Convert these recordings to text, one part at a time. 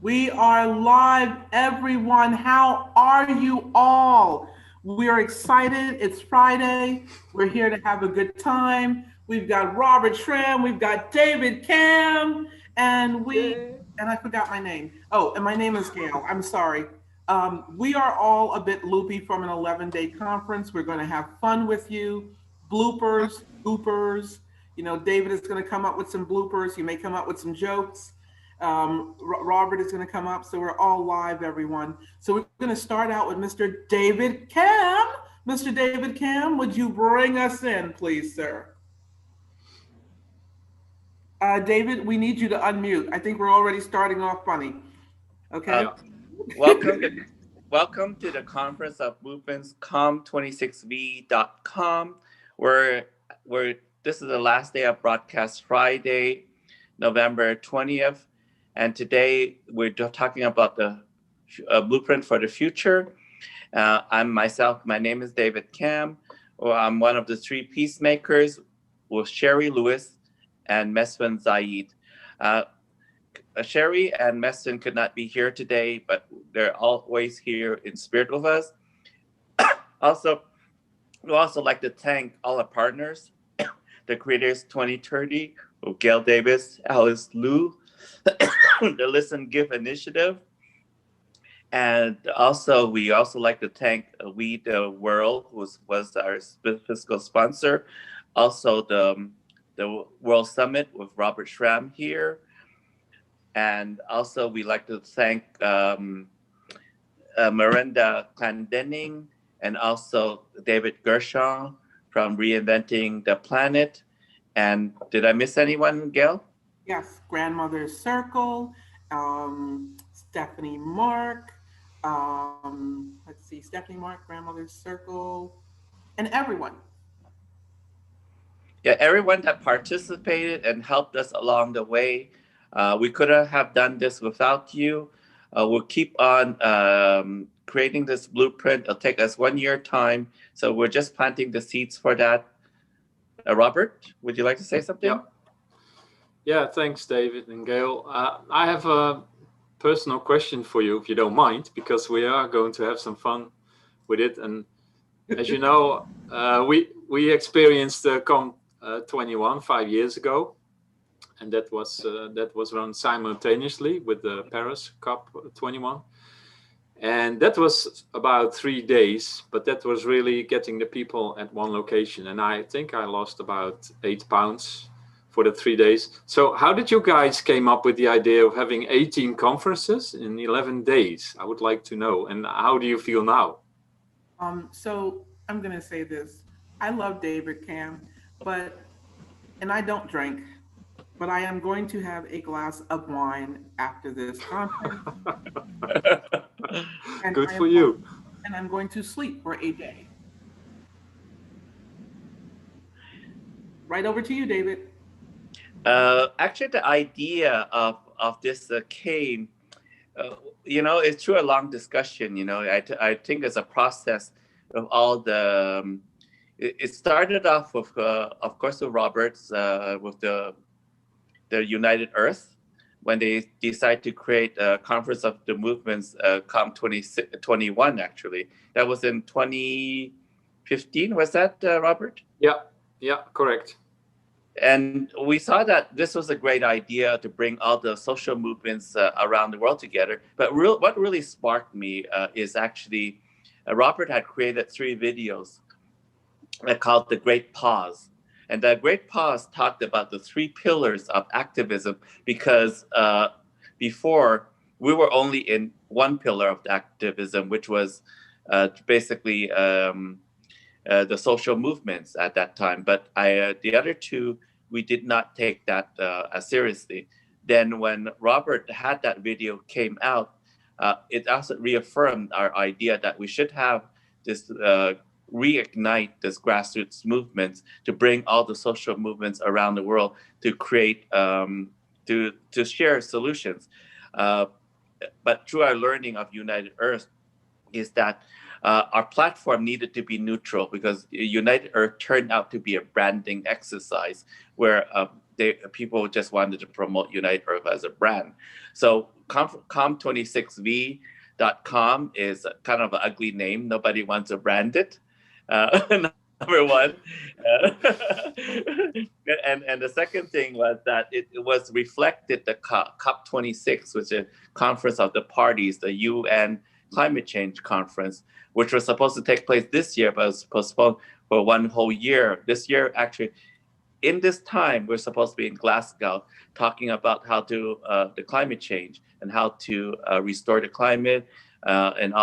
We are live, everyone. How are you all? We are excited. It's Friday. We're here to have a good time. We've got Robert Schramm, we've got David Cam, and Yay. I forgot my name. Oh, and my name is Gail. I'm sorry. We are all a bit loopy from an 11-day conference. We're going to have fun with you. Bloopers, goopers. David is going to come up with some bloopers. He may come up with some jokes. Robert is going to come up. So we're all live, everyone. So we're going to start out with Mr. David Cam. Mr. David Cam, would you bring us in, please, sir? David, we need you to unmute. I think we're already starting off funny. Okay. Yeah. Uh, welcome to welcome to the Conference of Movements com26v.com, where this is the last day of broadcast, Friday, November 20th, and today we're talking about the blueprint for the future. I'm myself. My name is David Cam. I'm one of the three peacemakers with Sherry Lewis and Meswin Zaid. Uh, Sherry and Meston could not be here today, but they're always here in spirit with us. Also, we'd also like to thank all our partners, the Creators 2030, Gail Davis, Alice Liu, the Listen Give Initiative, and also we also like to thank We the World, who was our fiscal sponsor. Also, the World Summit with Robert Schramm here. And also, we like to thank Miranda Clendenning and also David Gershon from Reinventing the Planet. And did I miss anyone, Gail? Yes, Grandmother's Circle, Stephanie Mark. Let's see, Stephanie Mark, Grandmother's Circle, and everyone. Yeah, everyone that participated and helped us along the way. We couldn't have done this without you. We'll keep on creating this blueprint. It'll take us 1 year time. So we're just planting the seeds for that. Robert, would you like to say something? Yeah. Yeah. Thanks, David and Gail. I have a personal question for you, if you don't mind, because we are going to have some fun with it. And as you know, we experienced COM 21 5 years ago, and that was run simultaneously with the Paris COP 21. And that was about 3 days, but that was really getting the people at one location. And I think I lost about 8 pounds for the 3 days. So how did you guys came up with the idea of having 18 conferences in 11 days? I would like to know. And how do you feel now? So I'm gonna say this. I love David Cam, and I don't drink, but I am going to have a glass of wine after this conference, and Good for you. I'm going to sleep for a day. Right over to you, David. Actually, the idea of this came, uh, it's through a long discussion. I think it's a process of all the. It started off with, of course, with Roberts with the United Earth when they decided to create a Conference of the Movements, COM 2021. Actually, that was in 2015. Was that Robert? Yeah, yeah, correct. And we saw that this was a great idea to bring all the social movements around the world together. But what really sparked me is actually Robert had created 3 videos called The Great Pause. And the Great Pause talked about the 3 pillars of activism because before we were only in one pillar of the activism, which was basically the social movements at that time. But the other two, we did not take that as seriously. Then when Robert had that video came out, it also reaffirmed our idea that we should have this reignite this grassroots movements to bring all the social movements around the world to create to share solutions. Uh, but through our learning of United Earth is that our platform needed to be neutral because United Earth turned out to be a branding exercise where people just wanted to promote United Earth as a brand. So com26v.com is kind of an ugly name. Nobody wants to brand it. Number one. Uh, and the second thing was that it was reflected the COP26, which is Conference of the Parties, the UN Climate Change Conference, which was supposed to take place this year, but was postponed for one whole year. This year, actually, in this time, we're supposed to be in Glasgow talking about how to the climate change and how to restore the climate and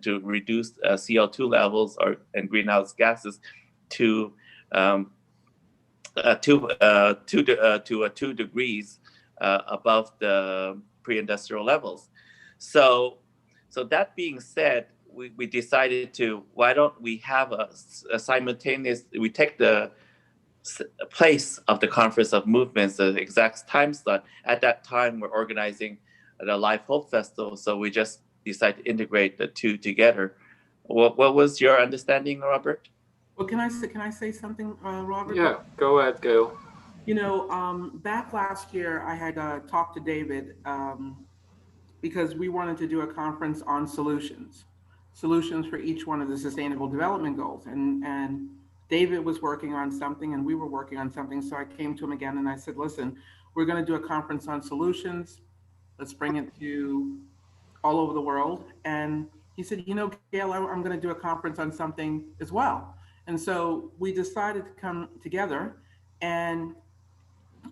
to reduce CO2 levels and greenhouse gases to 2 degrees above the pre-industrial levels. So that being said, we decided to, why don't we have a simultaneous, we take the place of the Conference of Movements, the exact time slot. At that time, we're organizing the LiveHOPE Festival, so we just decided to integrate the two together. What was your understanding, Robert? Well, can I say something, Robert? Yeah, go ahead, Gail. Back last year, I had talked to David because we wanted to do a conference on solutions for each one of the Sustainable Development Goals, and David was working on something and we were working on something. So I came to him again and I said, listen, we're going to do a conference on solutions. Let's bring it to all over the world. And he said, Gail, I'm going to do a conference on something as well. And so we decided to come together. And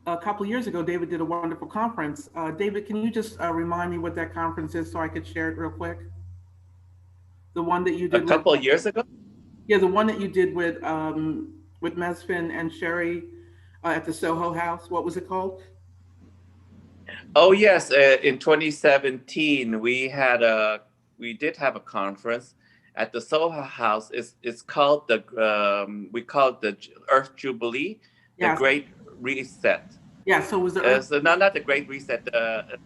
a couple of years ago, David did a wonderful conference. David, can you just remind me what that conference is so I could share it real quick? The one that you did a couple of years ago? Yeah, the one that you did with Mesfin and Sherry at the Soho House. What was it called? Oh yes, in 2017 we did have a conference at the Soho House. It's called we call it the Earth Jubilee, the Great Reset. Yeah. So was the so not the Great Reset. The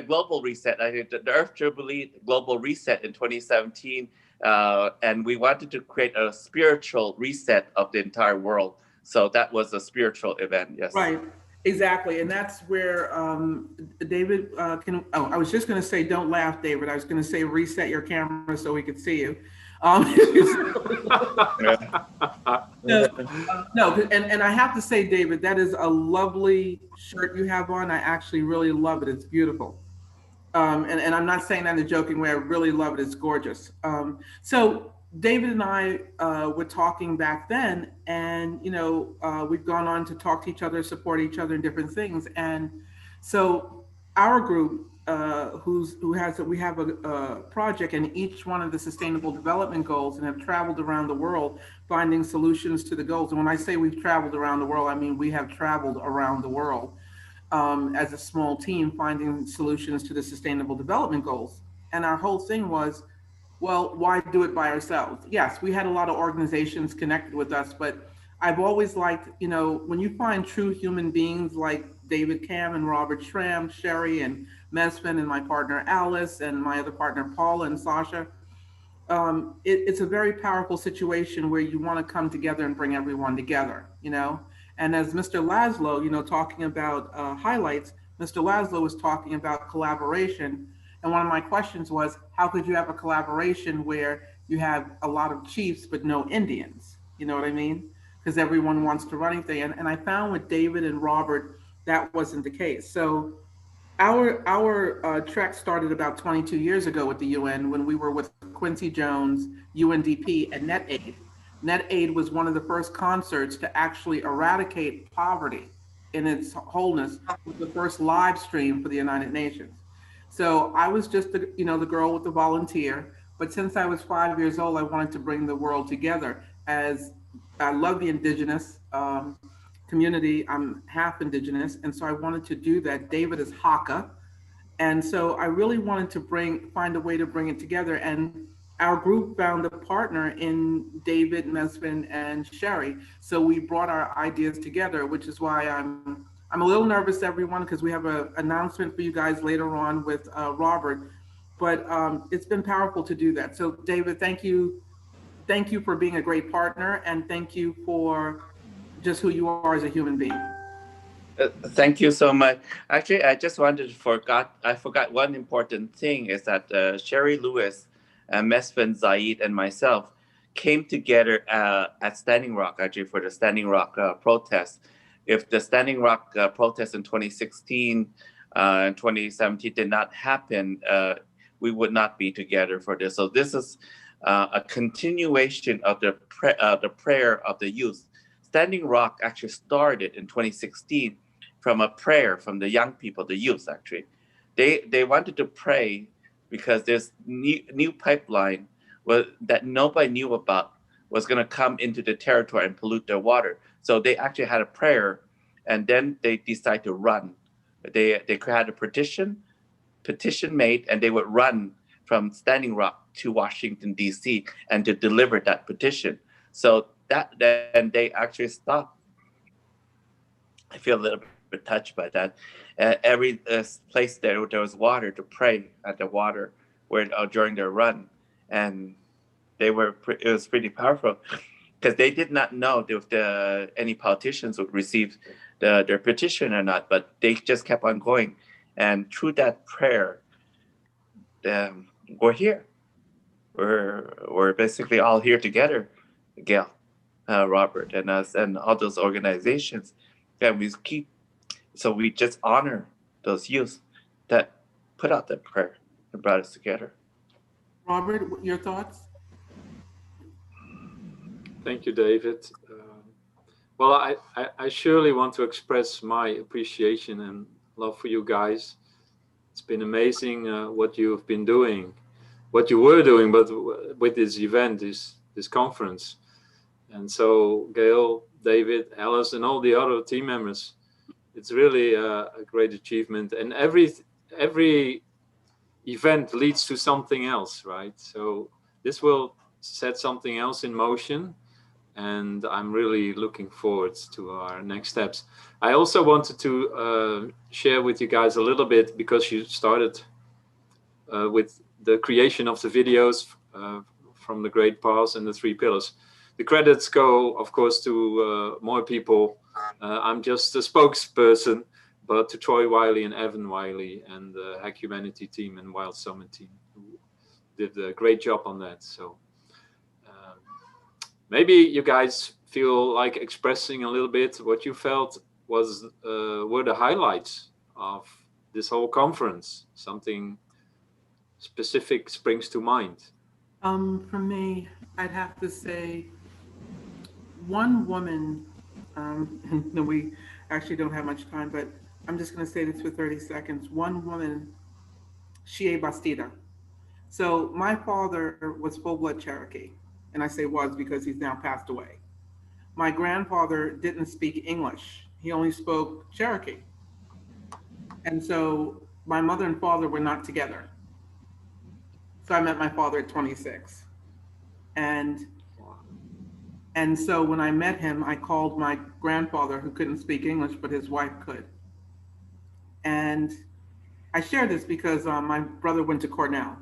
Global Reset. I think the Earth Jubilee Global Reset in 2017. And we wanted to create a spiritual reset of the entire world. So that was a spiritual event, yes. Right, exactly. And that's where David I was just going to say, don't laugh, David. I was going to say, reset your camera so we could see you. No, and I have to say, David, that is a lovely shirt you have on. I actually really love it. It's beautiful. And I'm not saying that in a joking way. I really love it. It's gorgeous. So David and I were talking back then, and we've gone on to talk to each other, support each other in different things. And so our group, we have a project in each one of the Sustainable Development Goals, and have traveled around the world finding solutions to the goals. And when I say we've traveled around the world, I mean we have traveled around the world. As a small team, finding solutions to the Sustainable Development Goals. And our whole thing was, well, why do it by ourselves? Yes, we had a lot of organizations connected with us, but I've always liked, when you find true human beings like David Cam and Robert Schramm, Sherry and Mesfin and my partner Alice and my other partner Paula and Sasha, it's a very powerful situation where you want to come together and bring everyone together, And as Mr. Laszlo, talking about highlights, Mr. Laszlo was talking about collaboration. And one of my questions was, how could you have a collaboration where you have a lot of chiefs but no Indians? You know what I mean? Because everyone wants to run anything. And I found with David and Robert, that wasn't the case. So our trek started about 22 years ago with the UN when we were with Quincy Jones, UNDP, and NetAid. NetAid was one of the first concerts to actually eradicate poverty in its wholeness, with the first live stream for the United Nations. So I was just the girl with the volunteer, but since I was 5 years old, I wanted to bring the world together. As I love the indigenous community, I'm half indigenous, and so I wanted to do that. David is Hakka, and so I really wanted to find a way to bring it together. And our group found a partner in David, Mesfin, and Sherry. So we brought our ideas together, which is why I'm a little nervous, everyone, because we have an announcement for you guys later on with Robert. But it's been powerful to do that. So David, thank you for being a great partner, and thank you for just who you are as a human being. Thank you so much. Actually, I forgot one important thing is that Sherry Lewis, Mesfin Zaid, and myself came together at Standing Rock actually for the Standing Rock protest. If the Standing Rock protest in 2016 and 2017 did not happen, we would not be together for this. So this is a continuation of the prayer of the youth. Standing Rock actually started in 2016 from a prayer from the young people, the youth actually. They wanted to pray because this new pipeline that nobody knew about was going to come into the territory and pollute their water. So they actually had a prayer, and then they decided to run. They had a petition made, and they would run from Standing Rock to Washington D.C. and to deliver that petition. So that then they actually stopped. I feel a little bit touched by that. Every place there was water to pray at the water where during their run, and it was pretty powerful because they did not know if any politicians would receive their petition or not, but they just kept on going, and through that prayer, we're here. We're basically all here together, Gail, Robert, and us, and all those organizations, and we just honor those youth that put out that prayer and brought us together. Robert, your thoughts? Thank you, David. Well, I surely want to express my appreciation and love for you guys. It's been amazing what you've been doing, what you were doing, but with this event, this conference. And so, Gail, David, Alice, and all the other team members, it's really a great achievement. And every event leads to something else, right? So this will set something else in motion, and I'm really looking forward to our next steps. I also wanted to share with you guys a little bit, because you started with the creation of the videos from the Great Past and the 3 pillars. The credits go, of course, to more people. I'm just a spokesperson, but to Troy Wiley and Evan Wiley and the Hack Humanity team and Wild Summit team, who did a great job on that. So maybe you guys feel like expressing a little bit what you felt were the highlights of this whole conference. Something specific springs to mind. For me, I'd have to say one woman, and we actually don't have much time, but I'm just going to say this for 30 seconds. One woman, Shea Bastida. So my father was full-blood Cherokee, and I say was because he's now passed away. My grandfather didn't speak English. He only spoke Cherokee. And so my mother and father were not together. So I met my father at 26. And and so when I met him, I called my grandfather, who couldn't speak English, but his wife could. And I share this because my brother went to Cornell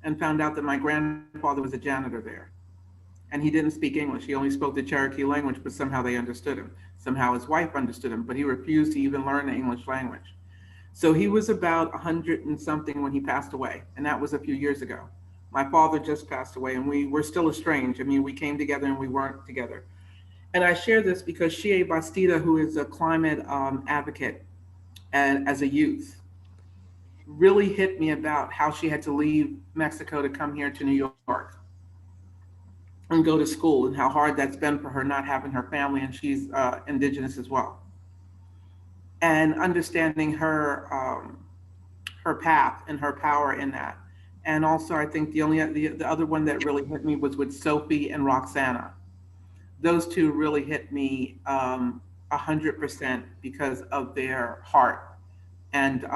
and found out that my grandfather was a janitor there. And he didn't speak English. He only spoke the Cherokee language, but somehow they understood him. Somehow his wife understood him, but he refused to even learn the English language. So he was about 100 and something when he passed away, and that was a few years ago. My father just passed away, and we were still estranged. I mean, we came together and we weren't together. And I share this because Shea Bastida, who is a climate advocate and as a youth, really hit me about how she had to leave Mexico to come here to New York and go to school, and how hard that's been for her not having her family, and she's indigenous as well. And understanding her path and her power in that. And also, I think the other one that really hit me was with Sophie and Roxana. Those two really hit me 100% because of their heart and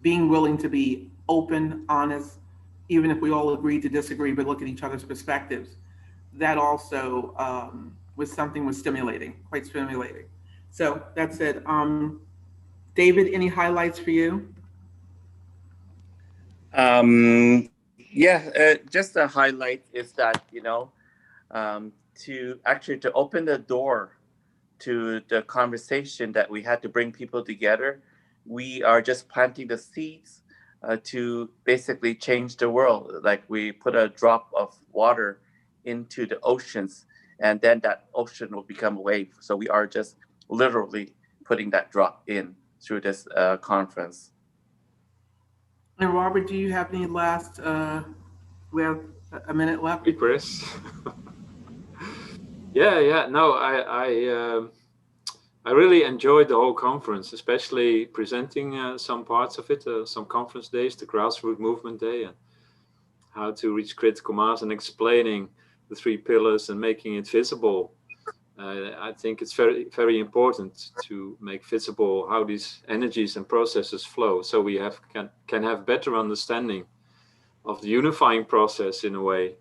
being willing to be open, honest, even if we all agreed to disagree, but look at each other's perspectives. That also was stimulating, quite stimulating. So that's it. David, any highlights for you? Just a highlight is that to open the door to the conversation that we had to bring people together, we are just planting the seeds to basically change the world. Like we put a drop of water into the oceans, and then that ocean will become a wave. So we are just literally putting that drop in through this conference. And Robert, do you have any last? We have a minute left. Hey, Chris. Yeah. No, I really enjoyed the whole conference, especially presenting some parts of it, some conference days, the grassroots movement day, and how to reach critical mass, and explaining the three pillars and making it visible. I think it's very, very important to make visible how these energies and processes flow, so we can have better understanding of the unifying process in a way.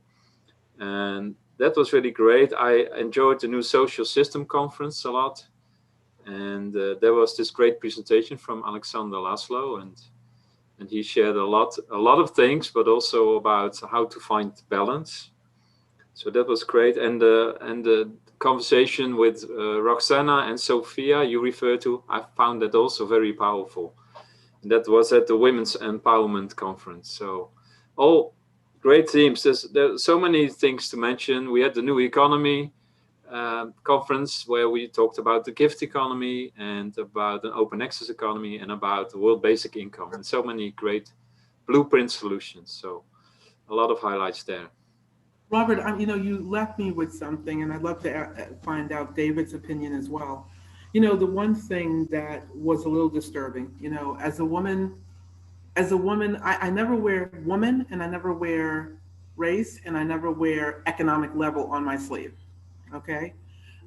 And that was really great. I enjoyed the new social system conference a lot. And there was this great presentation from Alexander Laszlo, and he shared a lot of things, but also about how to find balance. So that was great. And the conversation with Roxana and Sophia you referred to, I found that also very powerful. And that was at the Women's Empowerment Conference. So all great themes. There's so many things to mention. We had the New Economy conference where we talked about the gift economy and about an open access economy and about the world basic income, and so many great blueprint solutions. So a lot of highlights there. Robert, you left me with something, and I'd love to find out David's opinion as well. The one thing that was a little disturbing, as a woman, I never wear woman, and I never wear race, and I never wear economic level on my sleeve. Okay,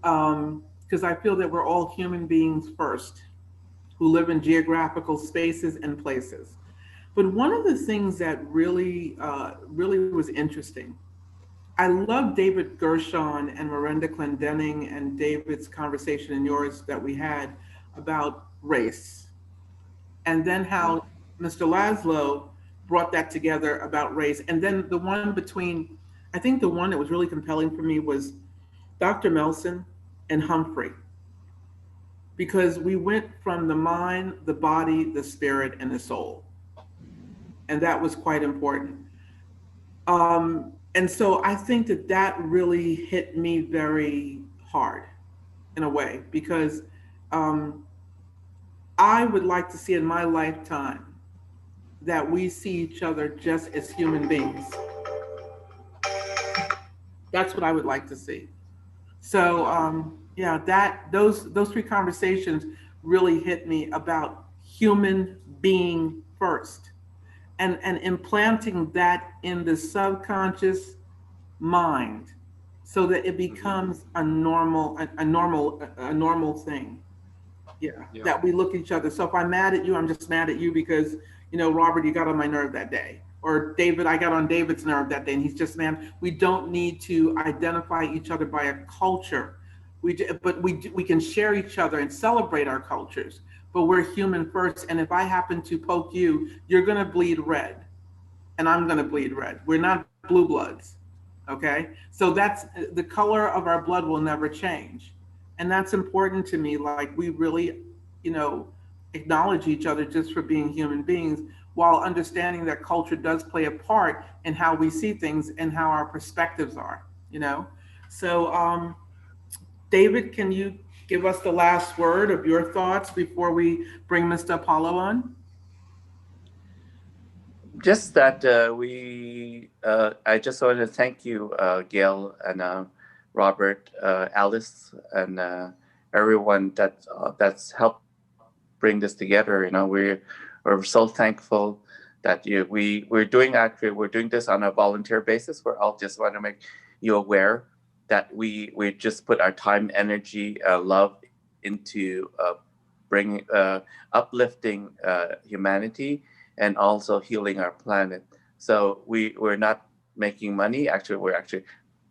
because I feel that we're all human beings first, who live in geographical spaces and places. But one of the things that really was interesting, I love David Gershon and Miranda Clendenning and David's conversation and yours that we had about race, and then how Mr. Laszlo brought that together about race, and then the one between, I think the one that was really compelling for me was Dr. Melson and Humphrey, because we went from the mind, the body, the spirit, and the soul, and that was quite important. And so I think that that really hit me very hard in a way, because um, I would like to see in my lifetime that we see each other just as human beings. That's what I would like to see. So yeah, that those three conversations really hit me about human being first, and implanting that in the subconscious mind, so that it becomes a normal thing. Yeah, Yeah. that we look at each other. So if I'm mad at you, I'm just mad at you because, Robert, you got on my nerve that day, or David, I got on David's nerve that day, and he's just mad. We don't need to identify each other by a culture. But we can share each other and celebrate our cultures. But we're human first, and if I happen to poke you, you're gonna bleed red, and I'm gonna bleed red. We're not blue bloods, okay? So that's the color of our blood will never change, and that's important to me. Like, we really, you know, acknowledge each other just for being human beings, while understanding that culture does play a part in how we see things and how our perspectives are. You know, so David, can you give us the last word of your thoughts before we bring Mr. Apollo on? Just that I just want to thank you, Gail and Robert, Alice, and everyone that's helped bring this together. We're so thankful that we're doing this on a volunteer basis. We're all just want to make you aware that we just put our time, energy, love into bringing uplifting humanity and also healing our planet. So we're not making money. Actually, we're actually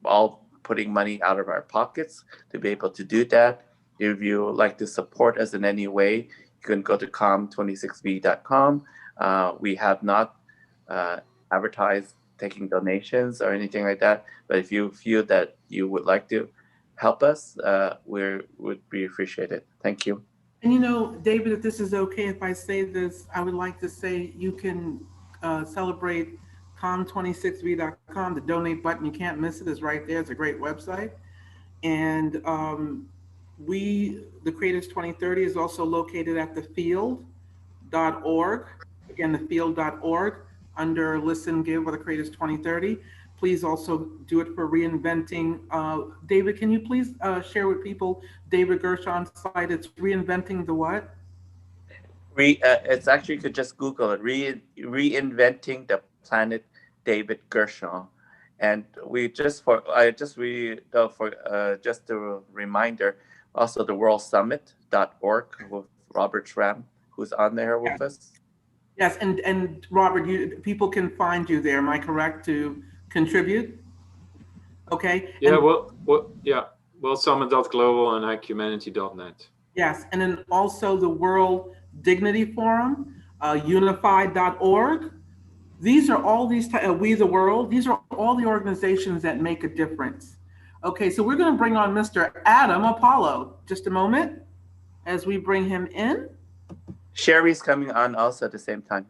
all putting money out of our pockets to be able to do that. If you like to support us in any way, you can go to com26v.com. We have not advertised taking donations or anything like that. But if you feel that you would like to, help us, we would be appreciated. Thank you. And you know, David, if this is okay, if I say this, I would like to say you can celebrate com26v.com. The donate button, you can't miss it, is right there. It's a great website. And the Creators 2030 is also located at thefield.org. Again, thefield.org under Listen, Give, or the Creators 2030. Please also do it for reinventing. David, can you please share with people David Gershon's site? It's reinventing the what? It's actually, you could just Google it, reinventing the planet, David Gershon. And we just for I just we for just a reminder, also the worldsummit.org with Robert Schramm, who's on there with us. Yes, and Robert, people can find you there. Am I correct to contribute? Okay. Yeah, And, worldsummit.global and iChumanity.net. yes, and then also the World Dignity Forum, unified.org. These are all We the World. These are all the organizations that make a difference. Okay, so we're going to bring on Mr. Adam Apollo. Just a moment as we bring him in. Sherry's coming on also at the same time.